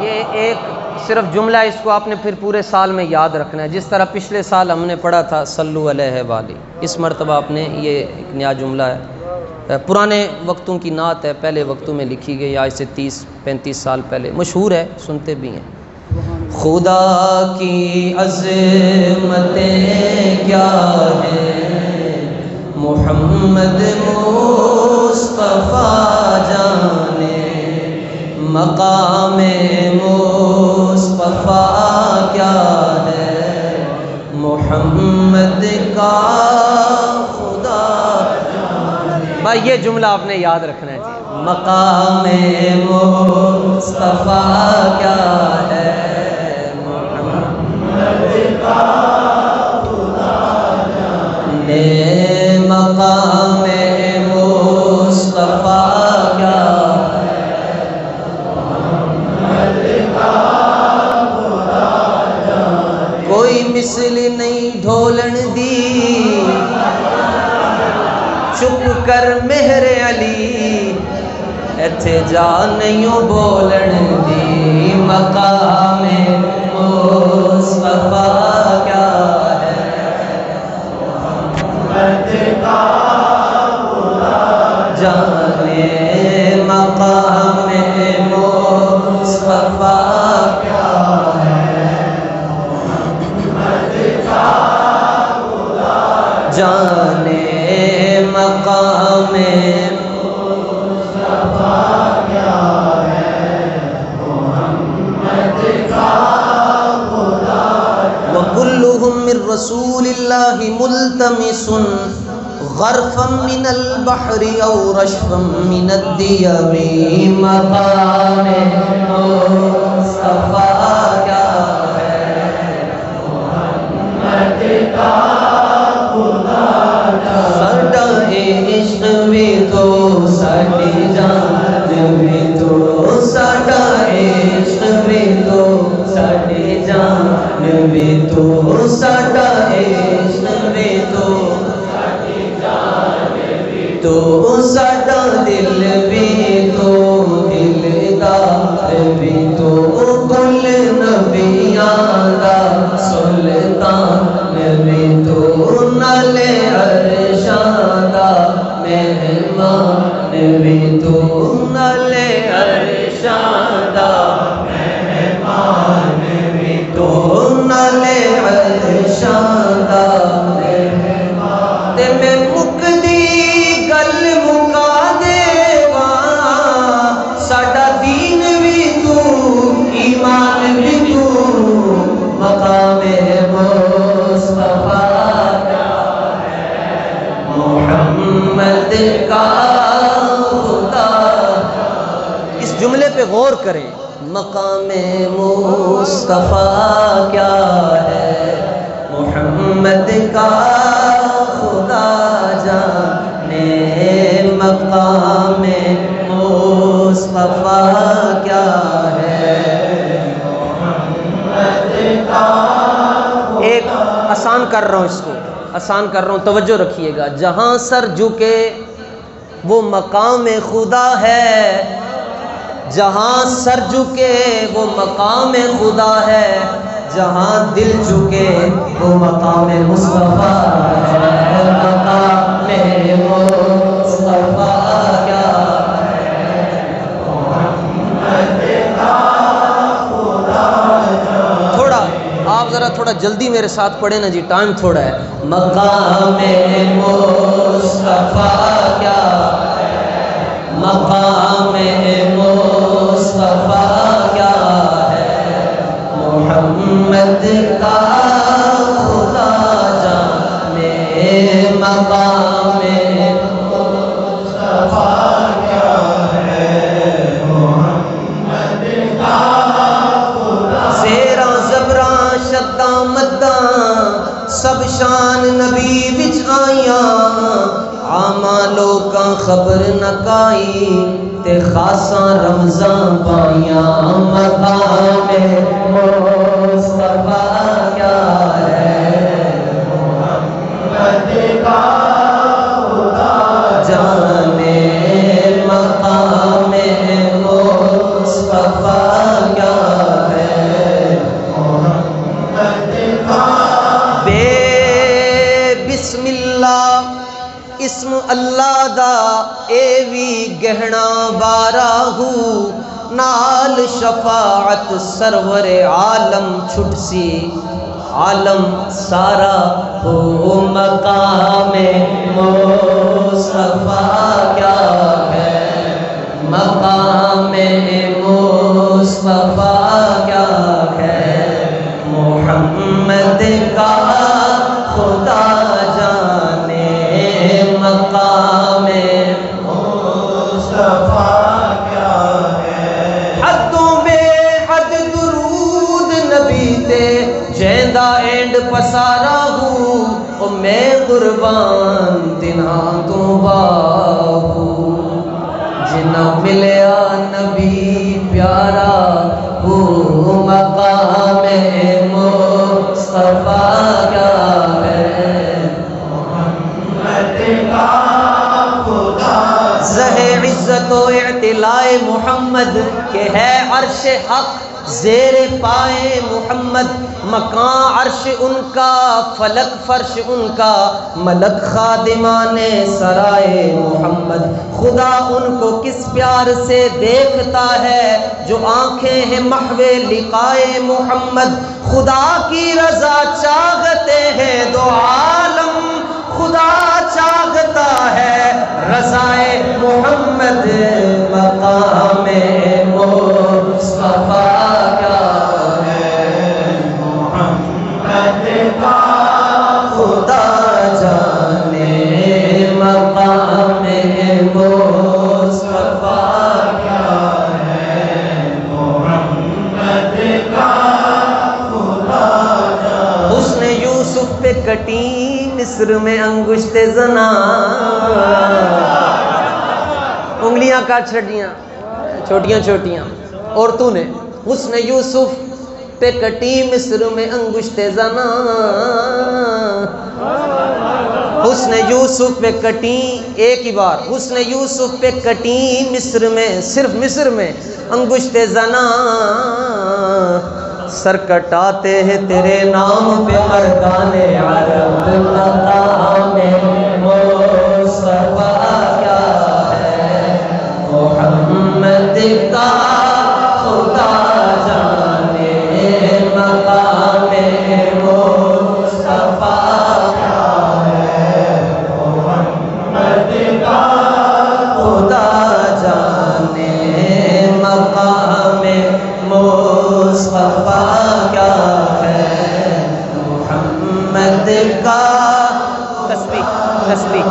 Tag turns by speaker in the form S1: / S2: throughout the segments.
S1: یہ ایک صرف جملہ ہے، اس کو آپ نے پھر پورے سال میں یاد رکھنا ہے، جس طرح پچھلے سال ہم نے پڑھا تھا صلو علیہ والی، اس مرتبہ آپ نے یہ ایک نیا جملہ ہے، پرانے وقتوں کی نعت ہے، پہلے وقتوں میں لکھی گئی، آج سے 30-35 سال پہلے، مشہور ہے، سنتے بھی ہیں۔ خدا کی عظمتیں کیا ہیں، محمد مصطفیٰ جانے، مقام مصطفیٰ کیا ہے، محمد کا خدا جانے۔ بھائی یہ جملہ آپ نے یاد رکھنا ہے جی، مقام مصطفیٰ کیا ہے، محمد کا خدا جانے، مقام مصطفیٰ کیا ہے، محمد کا خدا جانے۔ کوئی مثل نہیں ڈھولن دی، چپ کر مہر علی، ایتھے جا نہیں بولن دی، مقام مصطفیٰ کیا ہے، محمد کا خدا جانے، مقام مصطفیٰ کیا ہے، محمد کا خدا جانے، مقام مصطفیٰ کیا ہے، محمد کا خدا جانے۔ وَكُلُّهُم مِّن رَّسُولِ اللَّهِ مُلْتَمِسٌ غَرْفًا مِّنَ الْبَحْرِ أَوْ رَشْفًا مِّنَ الدِّيَمِ، مقام مصطفیٰ کیا ہے، محمد کا خدا جانے۔ ساڈا عشق بھی تو ساڈی جان بھی تو، ساڈا عشق بھی تو ساڈی جان بھی تو، ساڈا عشق بھی تو ساڈی جان بھی تو، ساڈا دل بھی تو دلدار بھی تو، کل نبیاں دا سلطان بھی تو، نالے عرشاں دا مہمان بھی تو، نالے عرشاں دا مہمان بھی تو، نالے عرشاں دا مہمان۔ تے میں مکدی گل مکا دیواں، ساڈا دین بھی تو ایمان بھی تو، مقام مصطفیٰ کیا ہے، محمد کا خدا۔ اس جملے پہ غور کریں، مقام مصطفیٰ کیا ہے، محمد کا خدا جانے، مقام مصطفیٰ کیا ہے، محمد کا خدا۔ ایک آسان کر رہا ہوں، اس کو آسان کر رہا ہوں، توجہ رکھیے گا۔ جہاں سر جھکے وہ مقام خدا ہے، جہاں سر جھکے وہ مقام خدا ہے، جہاں دل جھکے وہ مقام مصطفیٰ ہے، مقام مصطفیٰ کیا ہے، محمد کا خدا جانے۔ تھوڑا آپ ذرا تھوڑا جلدی میرے ساتھ پڑھیں نا جی، ٹائم تھوڑا ہے۔ مقام مصطفیٰ کیا ہے، مقام مصطفیٰ کیا ہے، محمد کا خدا جانے، مقام مصطفیٰ کیا ہے، محمد کا خدا۔ زیراں زبراں شداں مداں سب شان نبی وچ آئیاں، عاماں لوکاں خبر نہ کائی، تے خاصاں رمضاں پائیاں، مقام مصطفیٰ کیا ہے، محمد کا خدا جانے، مقام مصطفیٰ کیا کہنا باراہو نال شفاعت سرور عالم چھٹ سی عالم سارا ہو مقام مصطفیٰ کیا ہے مقام مصطفیٰ کیا ہے محمد کا خدا جانے مقام مصطفیٰ کیا ہے حدوں بے حد درود نبی تے جیندہ اینڈ پسارا ہوں او میں قربان تنہاں تو باہو جنہ ملیا نبی پیارا ہو مقام مصطفیٰ کیا ہے محمد کا خدا زہ عزت و اعتلاء محمد کہ ہے عرش حق زیر پائے محمد مکان عرش ان کا فلک فرش ان کا ملک خادمان سرائے محمد خدا ان کو کس پیار سے دیکھتا ہے جو آنکھیں ہیں محو لقائے محمد خدا کی رضا چاہتے ہیں دو عالم خدا چاہتا ہے رضائے محمد مقام مصطفیٰ کیا ہے محمد کا خدا جانے مقام مصطفیٰ کیا ہے محمد کا خدا جانے حسن یوسف پہ کٹی مصر میں انگشت زنا انگلیاں کاٹ چھڑیاں چھوٹیاں چھوٹیاں عورتوں نے حسن یوسف پہ کٹی مصر میں انگشت زنا حسن یوسف پہ کٹی ایک ہی بار حسن یوسف پہ کٹی مصر میں صرف مصر میں انگشت زنا سر کٹاتے ہیں تیرے نام پہ مردان عرب مقام مصطفیٰ کیا ہے محمد کا خدا جانے مقام مصطفیٰ کیا ہے محمد کا خدا جانے مقام مصطفیٰ کیا ہے محمد کا تسبیح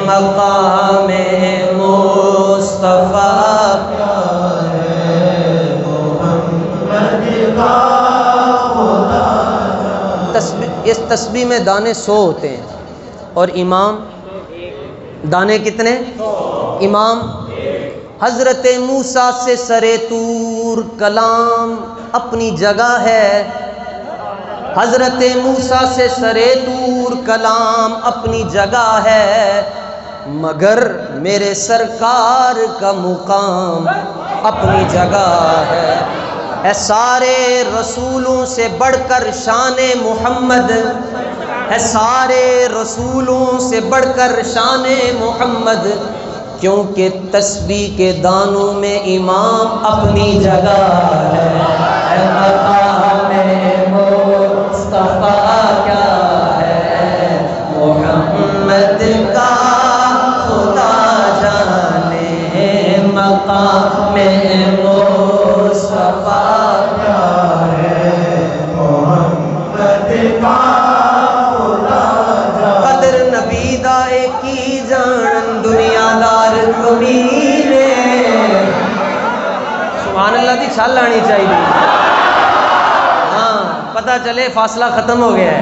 S1: مقام مصطفیٰ کیا ہے محمد کا خدا اس تسبیح میں دانے 100 ہوتے ہیں اور امام دانے کتنے امام حضرت موسیٰ سے سرے طور کلام اپنی جگہ ہے حضرت موسیٰ سے سرے طور کلام اپنی جگہ ہے مگر میرے سرکار کا مقام اپنی جگہ ہے اے سارے رسولوں سے بڑھ کر شان محمد ہے سارے رسولوں سے بڑھ کر شان محمد کیونکہ تسبیح کے دانوں میں امام اپنی جگہ ہے مقام مصطفیٰ کیا ہے محمد کا خدا جانے مقام مصطفیٰ کیا ہے محمد کا خدا جانے قدر نبی دائے کی جان دنیا دار کمینے سبحان اللہ دی چھال آنی چاہیے ہاں پتہ چلے فاصلہ ختم ہو گیا ہے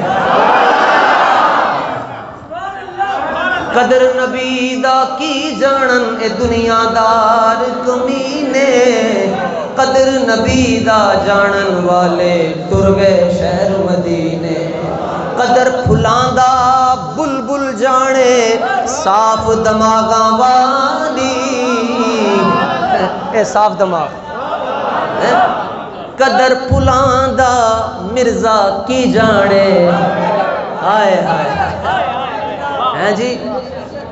S1: قدر نبی دا کی جانن اے دنیا دار کمینے قدر نبی دا جانن والے ٹر گئے شہر مدینے قدر پھلاں دا بلبل جانے صاف دماغاں والی اے صاف دماغ قدر پھلاں دا مرزا کی جانے ہائے ہائے ہیں جی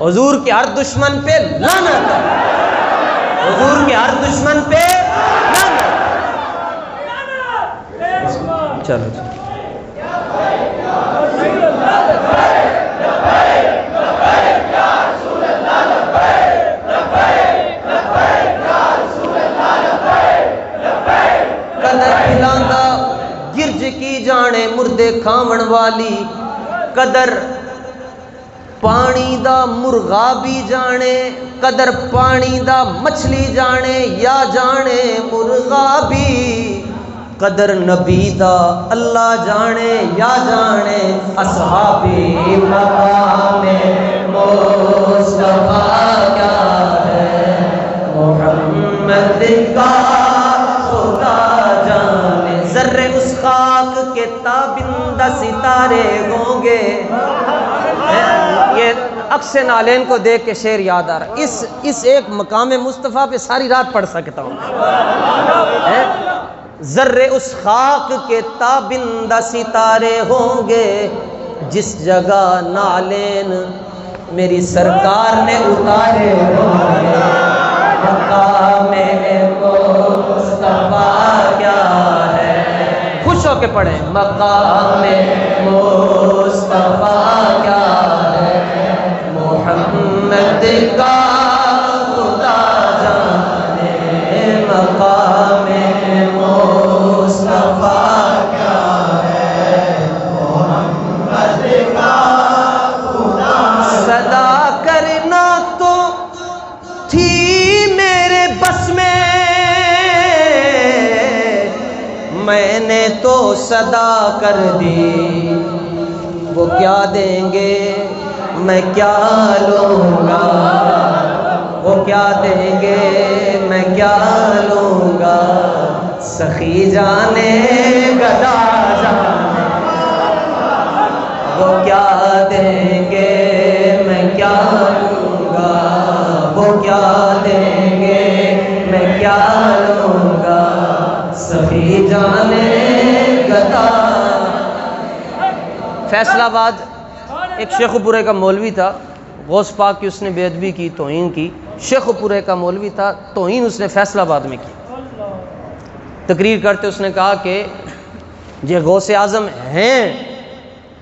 S1: حضور کے ہر دشمن پہ لعنت ہے، حضور کے ہر دشمن پہ لعنت۔ چلو چلو قدر پھلاندا گرج کی جانے مردے کھاون والی، قدر پانی دا مرغا بھی جانے، قدر پانی دا مچھلی جانے یا جانے مرغا بھی، قدر نبی دا اللہ جانے یا جانے اصحابی، مقام مصطفیٰ کیا ہے محمد کا خدا جانے، ذرے اس خاک کے تابندہ ستارے ہوں گے۔ یہ عکس نالین کو دیکھ کے شعر یاد آ رہا، اس ایک مقام مصطفیٰ پہ ساری رات پڑھ سکتا ہوں۔ ذرے اس خاک کے تابندہ ستارے ہوں گے، جس جگہ نالین میری سرکار نے اتارے ہوں گے، مقام مصطفیٰ کیا ہے، خوش ہو کے پڑھیں، مقام مصطفیٰ کیا ہے محمد کا خدا جانے، مقام مصطفیٰ کیا ہے محمد کا خدا۔ صدا کرنا تو تھی میرے بس میں، میں نے تو صدا کر دی، وہ کیا دیں گے میں کیا لوں گا، وہ کیا دیں گے میں کیا لوں گا، سخی جانے گدا جانے، وہ کیا دیں گے میں کیا لوں گا، وہ کیا دیں گے میں کیا لوں گا، سخی جانے گدا۔ فیصل آباد ایک شیخ پورے کا مولوی تھا، غوث پاک کی اس نے بے ادبی کی، توہین کی۔ شیخ پورے کا مولوی تھا، توہین اس نے فیصل آباد میں کی۔ تقریر کرتے اس نے کہا کہ یہ غوث اعظم ہیں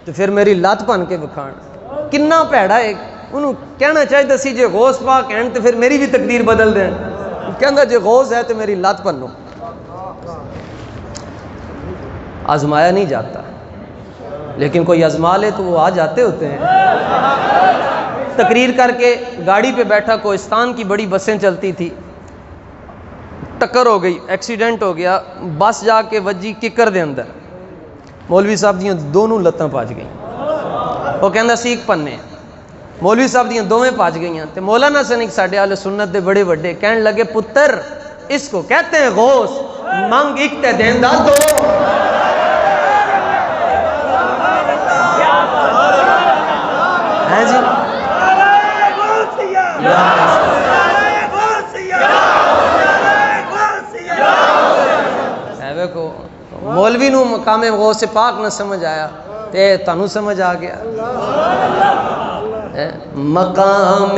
S1: تو پھر میری لت بن کے بکھان، کنا پیڑا ہے انہوں کہنا چاہیے سی جے غوث پاک ہیں تو پھر میری بھی تقدیر بدل دیں، کہنا جے غوث ہے تو میری لت بنو۔ آزمایا نہیں جاتا، لیکن کوئی آزما لے تو وہ آ جاتے ہوتے ہیں۔ تقریر کر کے گاڑی پہ بیٹھا، کوہستان کی بڑی بسیں چلتی تھی، ٹکر ہو گئی، ایکسیڈنٹ ہو گیا، بس جا کے وجی ککر دے اندر، مولوی صاحب دیاں دونوں لتاں پاج گئیں، وہ کہندا سیکھ پنے، مولوی صاحب دیاں دوویں پاج گئیاں، تے مولانا سنک ساڈے اہل سنت دے بڑے بڑے کہن لگے پتر اس کو کہتے ہیں غوث، منگ ایک تے دیندا دو۔ ہے جی مولوی نو مقام غوث پاک نہ سمجھ آیا تے تانوں سمجھ آ گیا۔ مقام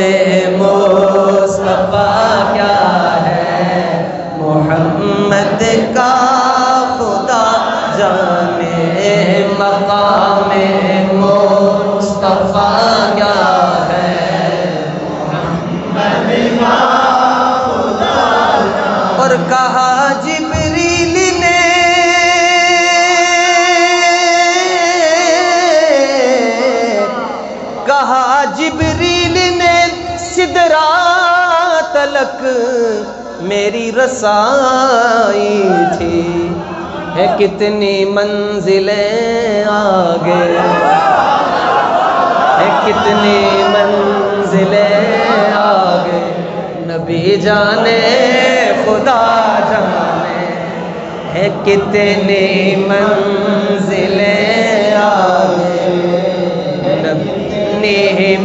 S1: مصطفیٰ کیا ہے محمد کا خدا جانے، مقام مصطفیٰ کیا ہے محمد کا خدا جانے۔ اور کہا جبریل نے سدرا تلک میری رسائی تھی، ہے کتنی منزلیں آگے، ہے کتنی منزلیں آگے، نبی جانے خدا جانے، ہے کتنی منزلیں آگے، نبی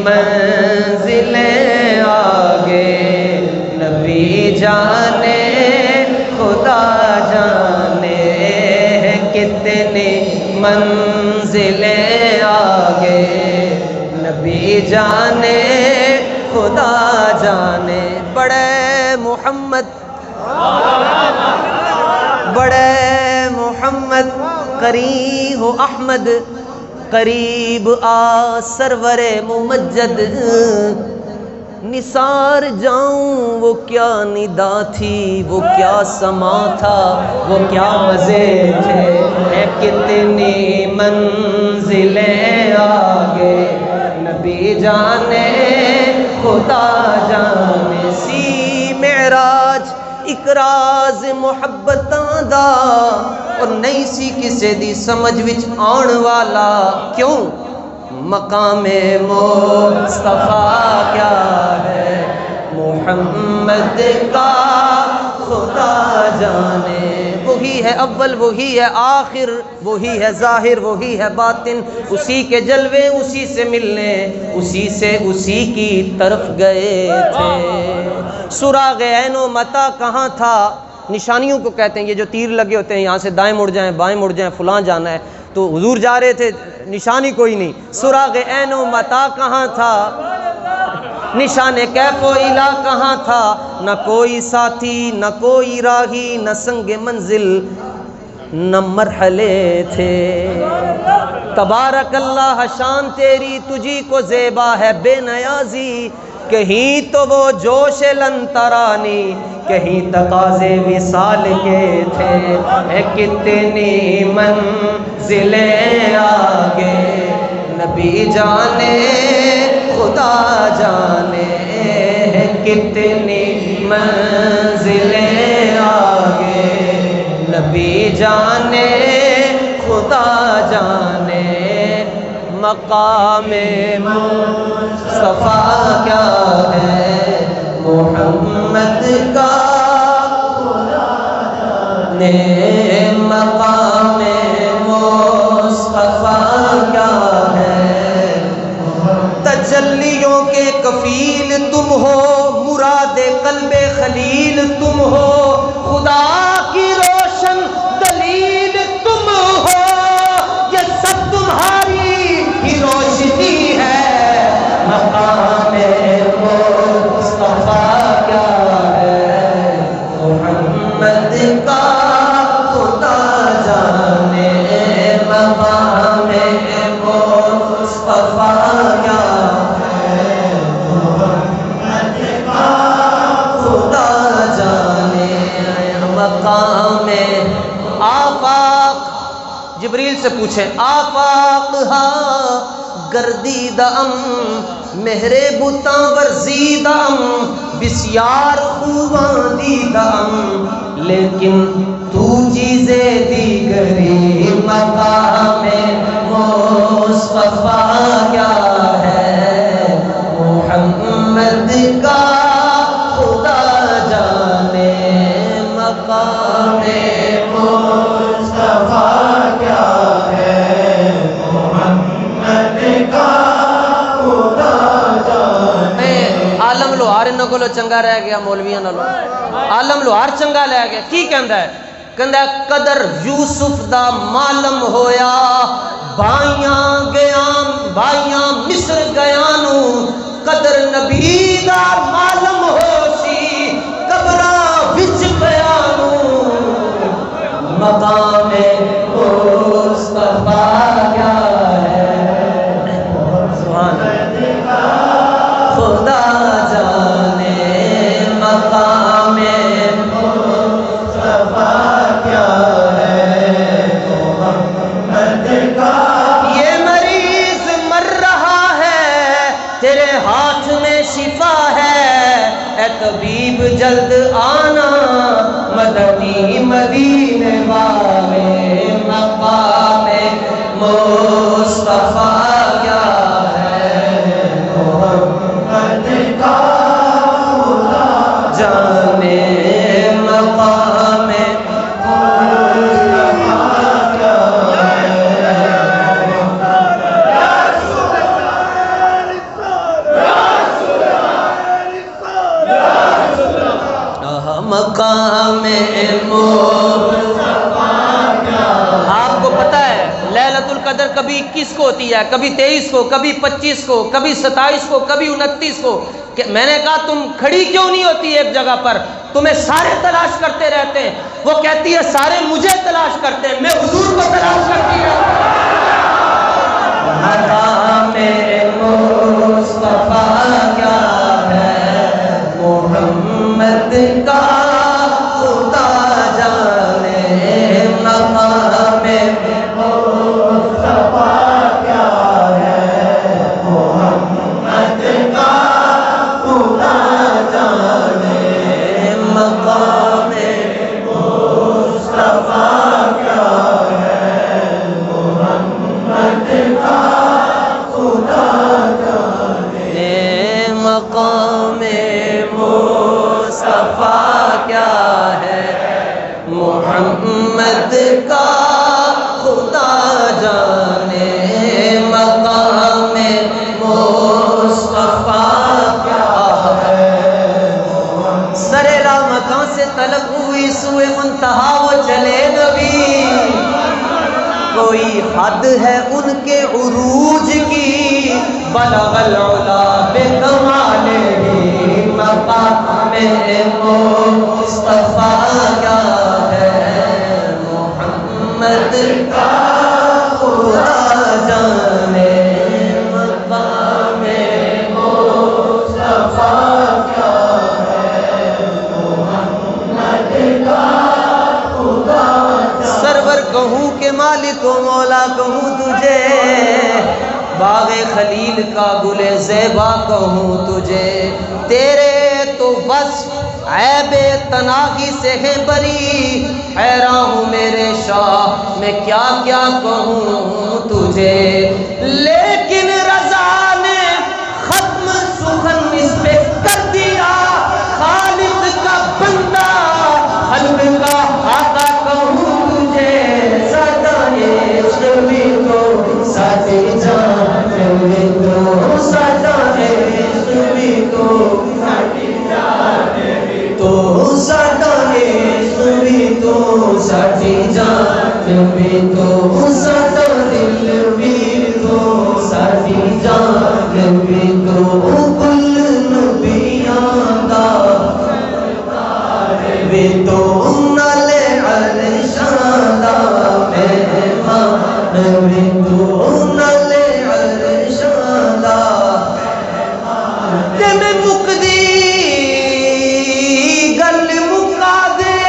S1: منزلیں آگے، نبی جانے خدا جانے، ہے کتنی منزلیں آگے، نبی جانے خدا جانے بڑے محمد قریب ہو احمد قریب آ سرور ممجد نثار جاؤں وہ کیا ندا تھی وہ کیا سما تھا وہ کیا مزے تھے اے کتنی منزلیں آگے نبی جانے خدا جانے سی معراج اقراز محبتاں دا اور نہیں سی کسے دی سمجھ وچ آن والا کیوں مقام مصطفیٰ کیا ہے محمد کا خدا جانے وہی ہے اول وہی ہے آخر وہی ہے ظاہر وہی ہے باطن اسی کے جلوے اسی سے ملنے اسی سے اسی کی طرف گئے تھے سراغ عین و متا کہاں تھا نشانیوں کو کہتے ہیں یہ جو تیر لگے ہوتے ہیں یہاں سے دائیں مڑ جائیں بائیں مڑ جائیں فلاں جانا ہے تو حضور جا رہے تھے نشانی کوئی نہیں سراغ عین و متا کہاں تھا نشان کیف و الا کہاں تھا نہ کوئی ساتھی نہ کوئی راہی نہ سنگ منزل نہ مرحلے تھے تبارک اللہ شان تیری تجھی کو زیبا ہے بے نیازی کہیں تو وہ جوش لن ترانی کہیں تقاضے وصال کے تھے اے کتنی منزلیں آگے نبی جانے خدا جانے کتنی منزلیں آگے نبی جانے خدا جانے مقام مصطفیٰ کیا ہے محمد کا خدا جانے مقام مصطفیٰ کیا ہے تجلیوں کے کفیل تم ہو مراد قلب خلیل تم ہو خدا کی روشن دلیل تم ہو یہ سب تمہاری ہی روشنی ہے مقام مصطفیٰ کیا ہے محمد کا خدا جانے مقام مصطفیٰ کیا ہے محمد کا خدا جانے مقام آفاق جبریل سے پوچھیں آفاق ہاں گردیدہ مہر بتاں ورزیدہ بسیار خوباں دیدہ لیکن تو چیزیں دیگری مقام مصطفیٰ کیا ہے محمد کا خدا جانے مقام مصطفیٰ کیا ہے محمد کا خدا جانے عالم لوہار انہوں کو چنگا رہ گیا مولویاں نالو عالم لوہار چنگا لے گیا کی کہندا ہے کہندا ہے قدر یوسف دا معلوم ہویا بائیاں مصر گیا نو قدر نبی دا معلوم ہوشی قبراں وچ پیا نو مقام مصطفیٰ کیا ہے سبحان اللہ خدا جانے مقام مصطفیٰ کیا ہے محمد کا یہ مریض مر رہا ہے تیرے ہاتھ میں شفا ہے اے طبیب جلد آنا مدنی مدینے والے مقام مصطفیٰ کیا ہے محمد کا خدا جانے مقام مقام مصطفیٰ کبھی 21 کو ہوتی ہے، کبھی 23 کو، کبھی 25 کو، کبھی 27 کو، کبھی 29 کو. کہ میں نے کہا تم کھڑی کیوں نہیں ہوتی ایک جگہ پر؟ تمہیں سارے تلاش کرتے رہتے ہیں. وہ کہتی ہے سارے مجھے تلاش کرتے ہیں، میں حضور کو تلاش کرتی ہوں. مقام مصطفیٰ کیا ہے، محمد کا خدا جانے. مقام مصطفیٰ کیا ہے، محمد کا خدا جانے. مقام مصطفیٰ کیا ہے، محمد کا خدا جانے. مقام مصطفیٰ کیا ہے، محمد کا خدا جانے. مقام مصطفیٰ کیا ہے. سر لامکان سے طلب ہوئی سوئے منتہا وہ چلے نبی. کوئی حد ہے ان کے عروج کی، بلغ العلا بکمالہ. مقام مصطفیٰ کیا ہے، محمد کا خدا جانے. مقام مصطفیٰ کیا ہے، محمد کا خدا جانے. سرور کہوں کہ مالک و مولا کہوں تجھے، باغ خلیل کا گل زیبا کہوں تجھے. تیرے تو وصف عیب تناہی سے ہے بری، حیراں ہوں میرے شاہ میں کیا کیا کہوں تجھے. لیکن رضا نے ختم سخن اس پہ کر دیا، خالق کا بندہ خلق کا آقا کہوں تجھے. سادہ عشق بھی تو سادی جان بھی تو، سادہ عشق بھی تو سادی جان بھی تو، سادہ عشق بھی تو سادی جان بھی تو، سادہ دل بھی تو سادی جان بھی تو. کل نبیاں دا بھی تو، نالے عرشاں دا مہمان بھی تو، نالے عرشاں دا. تے میں مکدی گل مکا دے،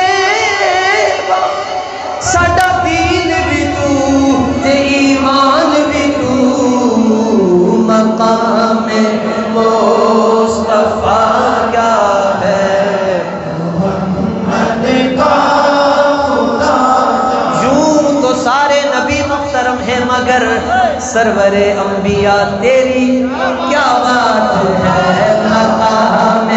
S1: ساڈا دین بھی تو تے ایمان بھی تو. مقام مصطفیٰ کیا ہے، محمد کا خدا. یوں تو سارے نبی محترم ہیں مگر سرور انبیاء تیری کیا بات ہے. مقام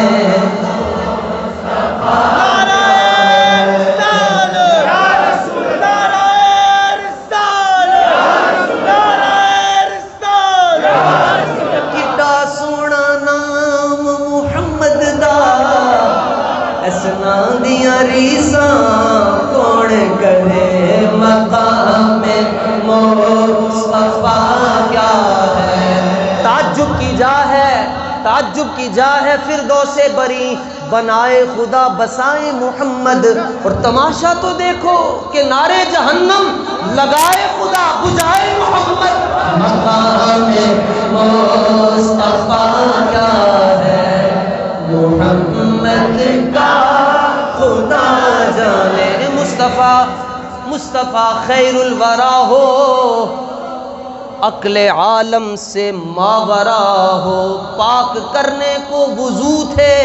S1: کڈا سونا نام محمد دا، اس نام دیاں ریساں کون کرے. مقام مصطفیٰ کیا ہے، تعجب کی جا ہے، تعجب کی جا ہے فردوس بری. بنائے خدا بسائے محمد، اور تماشا تو دیکھو کہ نعرے جہنم لگائے خدا بجائے محمد. مقام مصطفیٰ کیا ہے، محمد کا خدا جانے. مصطفیٰ مصطفیٰ خیر الورا ہو، عقل عالم سے ماورا ہو. پاک کرنے کو وضو تھے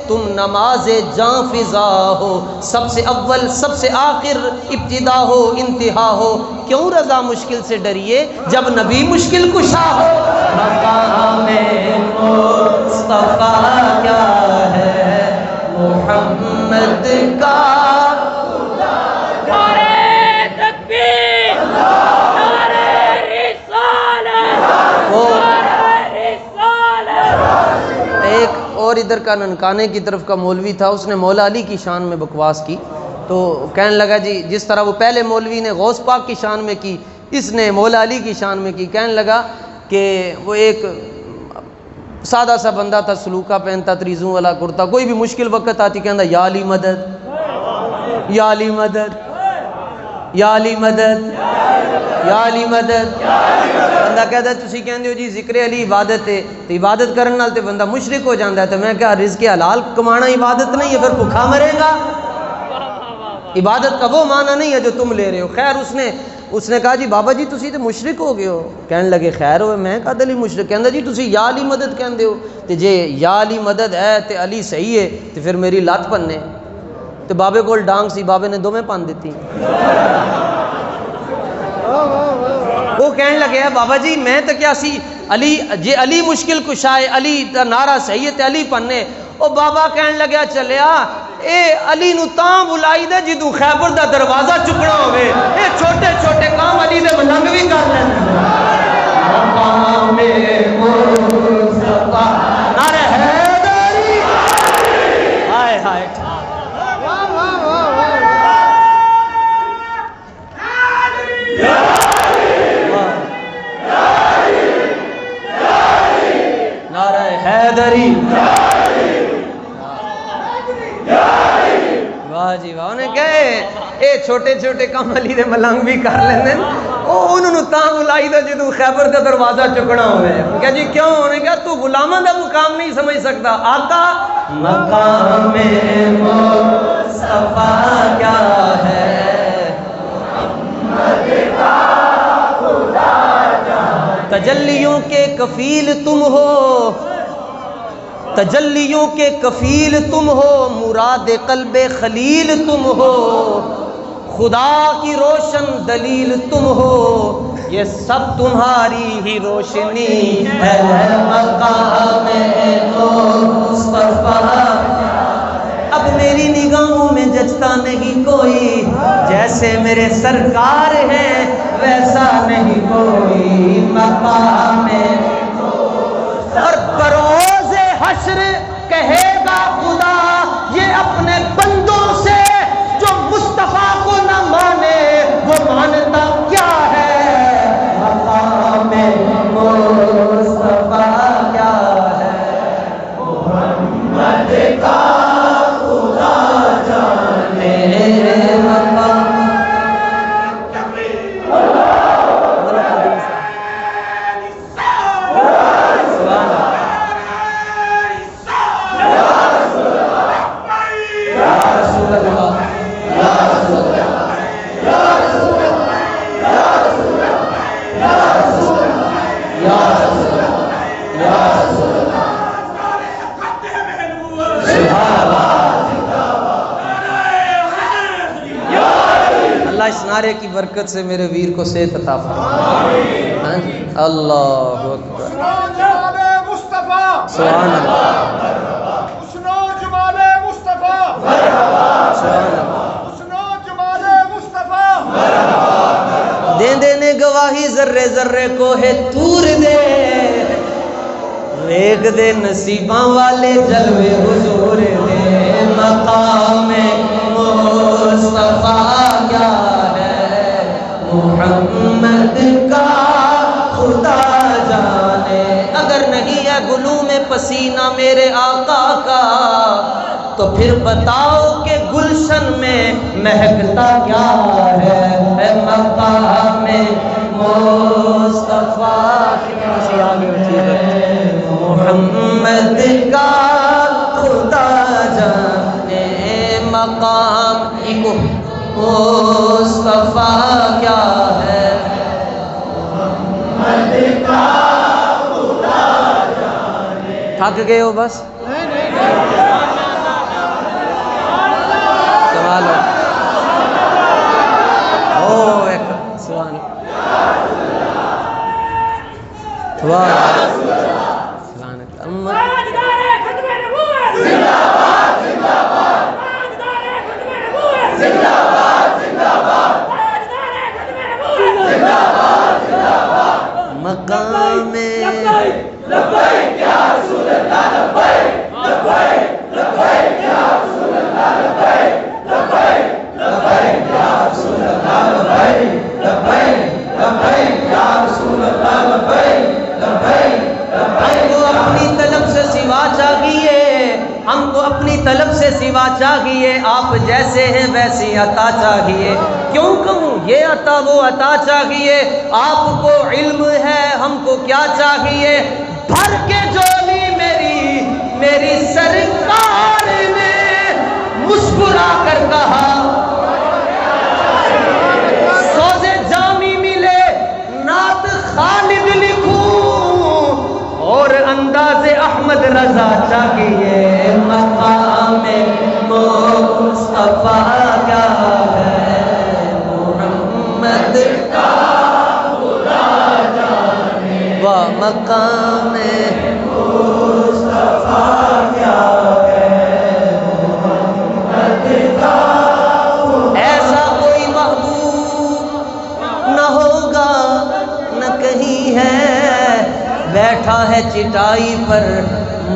S1: تم، نماز جاں فضا ہو. سب سے اول سب سے آخر، ابتدا ہو انتہا ہو. کیوں رضا مشکل سے ڈریے جب نبی مشکل کشا ہو. مقام مصطفیٰ کیا ہے، محمد کا ایک اور ادھر کا ننکانے کی طرف کا مولوی تھا، اس نے مولا علی کی شان میں بکواس کی. تو کہنے لگا جی جس طرح وہ پہلے مولوی نے غوث پاک کی شان میں کی اس نے مولا علی کی شان میں کی. کہنے لگا کہ وہ ایک سادہ سا بندہ تھا, سلوکا پہنتا, تریزوں والا کرتا, کوئی بھی مشکل وقت آتی کہندا یا علی مدد, یا علی مدد, یا علی مدد, یا علی مدد. بندہ کہتا ہے تسی کہندے ہو جی ذکر علی عبادت ہے, تو عبادت کرن نال تے بندہ مشرک ہو جاندا ہے. تو میں کہا رزق حلال کمانا عبادت نہیں ہے, پھر بھوکا مرے گا. عبادت کا وہ معنی نہیں ہے جو تم لے رہے ہو. خیر اس نے کہا جی بابا جی تسی تو مشرک ہو گئے ہو. کہنے لگے خیر ہوئے, میں کہا دلی مشرک. کہندا جی تسی یا علی مدد کہندے ہو, تے جے یا علی مدد ہے تے علی صحیح ہے تے پھر میری لات پننے. تے بابے کول ڈانگ سی, بابے نے دوویں پن دیتی. وہ کہنے لگے بابا جی میں تو کیا سی علی, جے علی مشکل کشا ہے, علی دا نعرہ صحیح ہے تے علی پننے. او بابا کہنے لگیا چلیا اے علی نو تاں بلائی دے جدوں خیبر دا دروازہ چکنا ہوئے. اے چھوٹے چھوٹے کام علی دے ملنگ بھی کر لینے. مقام مصطفیٰ نعرہ حیدری. ہائے ہائے نعرہ حیدری. واہ جی واہ. انہیں کہے اے چھوٹے چھوٹے کام علی دے ملنگ بھی کر لیندے. او انہوں نے تاں بلائی دا جدوں خیبر دا دروازہ چکنا ہوئے. کہا جی کیوں؟ انہیں کہا تو غلاماں دا مقام نہیں سمجھ سکتا. آقا مقام مصطفیٰ کیا ہے, تجلیوں کے کفیل تم ہو, تجلیوں کے کفیل تم ہو, مراد قلب خلیل تم ہو, خدا کی روشن دلیل تم ہو, یہ سب تمہاری ہی روشنی ہے. مقام مصطفیٰ اب میری نگاہوں میں جچتا نہیں کوئی, جیسے میرے سرکار ہیں ویسا نہیں کوئی. مقام اور بروز حشر کہے گا خدا یہ اپنے بندوں سے جو مصطفیٰ کو نہ مانے وہ مانتا کیا ہے. مقام مصطفیٰ کیا ہے, محمد کا خدا جانے. اس نعرے کی برکت سے میرے ویر کو صحت عطا فرمائے. اللہ اکبر. سبحان اللہ. دے دینے گواہی ذرے ذرے کو ہے تور دے, ریگ دے نصیباں والے جلوے حضور دے. مقام مصطفیٰ کیا ہے, محمد کا خدا جانے. اگر نہیں ہے گلوں میں پسینہ میرے آقا کا تو پھر بتاؤ کہ گلشن میں مہکتا کیا ہے. مقام مصطفیٰ محمد کا خدا جانے. مقام مصطفیٰ کیا ہے, محمد کا خدا جانے. تھک گئے ہو بس, کمال ہے. او ایک سبحان مقام لبیک یا رسول اللہ لبیک, لبیک یا رسول اللہ لبیک, لبیک جیسے ہیں ویسی عطا چاہیے. کیوں کہوں یہ عطا وہ عطا چاہیے. آپ کو علم ہے ہم کو کیا چاہیے. بھر کے جولی میری سرکار نے مسکرا کر کہا سوزے جامی ملے نعت خالد لکھوں اور انداز احمد رضا چاہیے. مقام مصطفیٰ کیا ہے محمد کا خدا جانے. وہ مقام مصطفیٰ کیا ہے محمد کا. ایسا کوئی محبوب نہ ہوگا نہ کہیں ہے. بیٹھا ہے چٹائی پر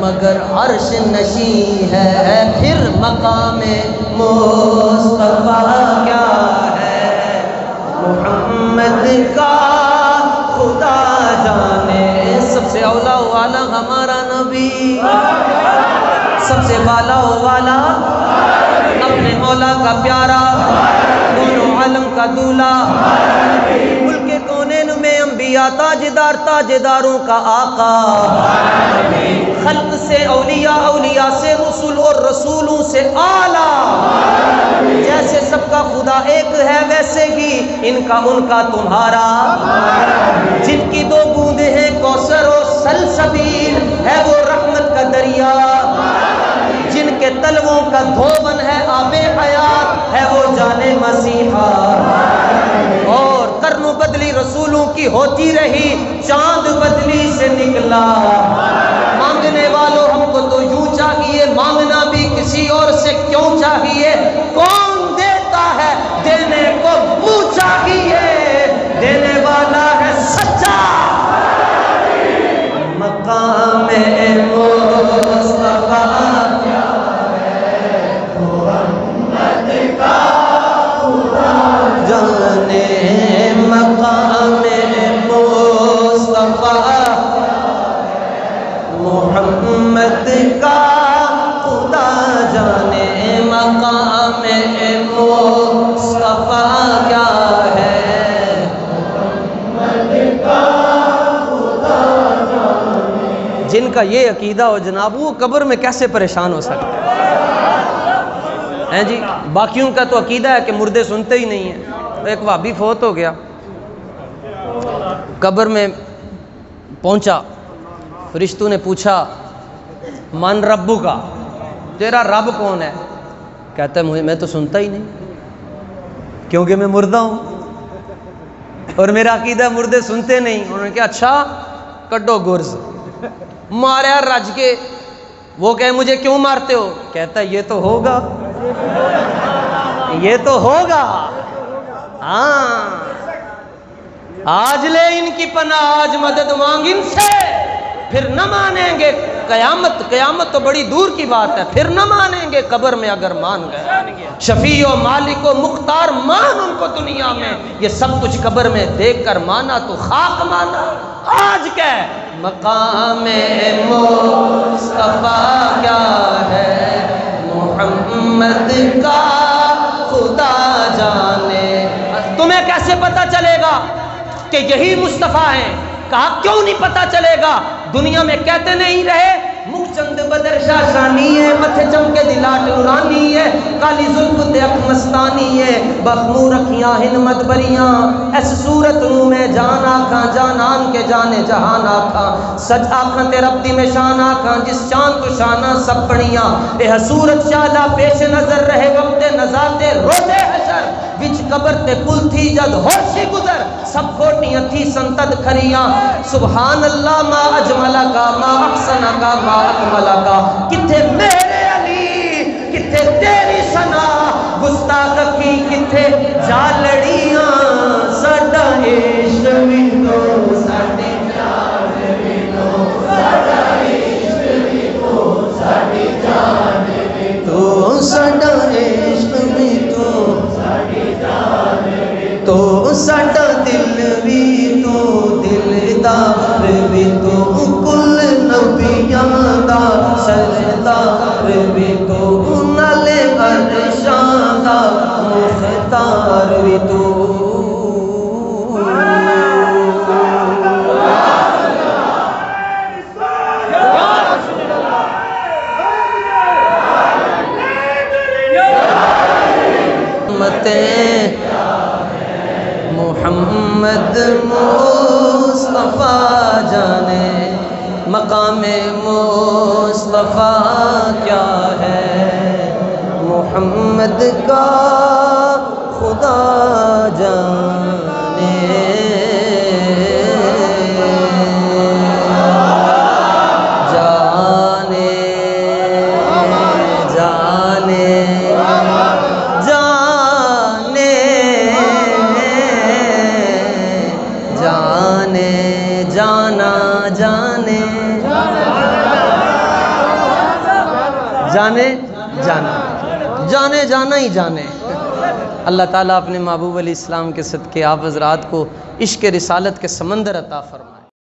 S1: مگر عرش نشیں ہے. پھر مقام مصطفیٰ کیا ہے محمد کا خدا جانے. سب سے اولا والا ہمارا نبی, سب سے بالا والا اپنے مولا کا پیارا, دونوں عالم کا دولا, ملک کونین میں انبیاء تاجدار, تاجداروں کا آقا, خلق سے اولیاء, اولیاء سے رسول اور رسولوں سے اعلیٰ. جیسے سب کا خدا ایک ہے ویسے ہی ان کا تمہارا. جن کی دو بوندیں ہیں کوثر و سلسبیل ہے وہ رحمت کا دریا. جن کے تلووں کا دھوبن ہے آب حیات ہے وہ جانے مسیحا. اور قرن بدلی رسولوں کی ہوتی رہی, چاند بدلی سے نکلا. مانگنے والوں ہم کو تو یوں چاہیے, مانگنا بھی کسی اور سے کیوں چاہیے. کون دیتا ہے دینے کو منہ چاہیے, دینے والا ہے سچا. مقام مصطفیٰ کیا ہے محمد کا خدا جانے. مقام مصطفیٰ محمد کا خدا جانے. مقام مصطفیٰ کیا ہے محمد کا خدا جانے. جن کا یہ عقیدہ ہو جناب وہ قبر میں کیسے پریشان ہو سکتے ہیں جی. باقیوں کا تو عقیدہ ہے کہ مردے سنتے ہی نہیں ہیں. ایک وہابی فوت ہو گیا, قبر میں پہنچا, فرشتوں نے پوچھا من ربو کا, تیرا رب کون ہے؟ کہتا ہے میں تو سنتا ہی نہیں کیونکہ میں مردہ ہوں اور میرا عقیدہ مردے سنتے نہیں. انہوں نے کہا اچھا کڈو گرز. ماریا رج کے. وہ کہے مجھے کیوں مارتے ہو؟ کہتا ہے یہ تو ہوگا, یہ تو ہوگا. ہاں آج لے ان کی پناہ, آج مدد مانگ ان سے, پھر نہ مانیں گے قیامت. قیامت تو بڑی دور کی بات ہے, پھر نہ مانیں گے قبر میں اگر مان گئے. شفیع و مالک و مختار مان ان کو دنیا میں, یہ سب کچھ قبر میں دیکھ کر مانا تو خاک مانا. آج کیا ہے مقام مصطفیٰ کیا ہے محمد کا خدا جانے. تمہیں کیسے پتا چلے گا کہ یہی مصطفیٰ ہیں؟ کہا کیوں نہیں پتا چلے گا, دنیا میں کہتے نہیں رہے مکھ چند بدر شاشانی ہے, متھے چمکے دلاٹ نورانی ہے, کالی زلف تے اکھ مستانی ہے, بخمور اکھیاں ہن مدبریاں, اس صورت نو میں جان آکھاں, جانان کے جانے جہان آکھاں, سج آکھاں تے رب دی میں شان آکھاں, جس چاند کو شانہ سب پڑیاں, اے حصورت شالا پیش نظر رہے وقت نزاتے روزے حشر, وچ قبر تے پل تھی جد ہوشی گزر, سب کھوٹیاں تھی سنتد کھریاں. سبحان اللہ ما اجملہ کا, ما احسنہ کا, ما اکملہ کا. کتھے میرے علی, کتھے تیری ثنا, گستاخ کی کتھے جالڑیاں, ساڈا عشق بھی تو ساڈی جان بھی تو, ساڈا عشق بھی تو ساڈی جان بھی تو, ساڈا عشق بھی تو ساڈی جان بھی تو, ساڈا دل بھی تو دلدار بھی تو, کل نبیاں دا سردار بھی تو, نالے عرشاں دا یار وی تو محمد مصطفیٰ جانے مقام مصطفیٰ کیا ہے، محمد کا خدا جانے جانے جانے جانے جانا جانے جانے جانا جانے جانا ہی جانے۔ اللہ تعالیٰ اپنے محبوب علیہ السلام کے صدقے آپ حضرات کو عشق رسالت کے سمندر عطا فرمائے۔